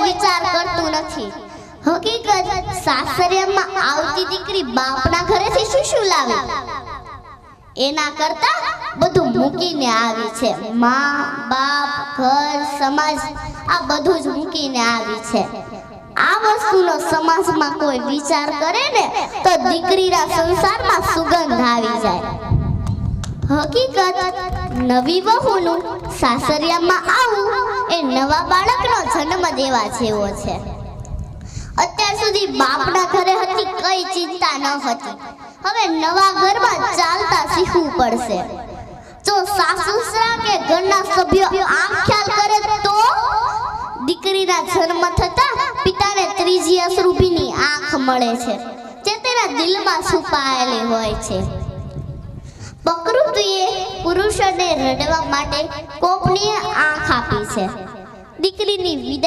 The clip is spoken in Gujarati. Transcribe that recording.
વિચાર કરતું નથી. હકીકત સાસરિયામાં આવતી દીકરી બાપના ઘરેથી શું લાવે? એના કરતા બધું મૂકીને આવી છે. માં, બાપ, ઘર, સમાજ આ બધું જ મૂકીને આવી છે. આ વસ્તુનો સમાજમાં કોઈ વિચાર કરે ને તો દીકરીના સંસારમાં સુગંધ આવી જાય. હકીકત નવી વહુનું સાસરિયામાં આવું એ નવા બાળકનો જન્મ દેવા જેવો છે. અત્યાર સુધી બાપના ઘરે હતી કઈ ચિંતા ન હતી. હવે નવા ઘરમાં ચાલતા શીખવું પડશે. જો સાસુસરા કે ઘરના સભ્યો આમ ખ્યાલ કરે તો દીકરીના જન્મ થતા પિતાને ત્રીજી અશ્રુભીની આંખ મળે છે, જે તેના દિલમાં છુપાયેલી હોય છે. પ્રકૃતિએ પુરુષોને રડવા માટે કોપની આંખ આપી છે. દીકરીની વિદાય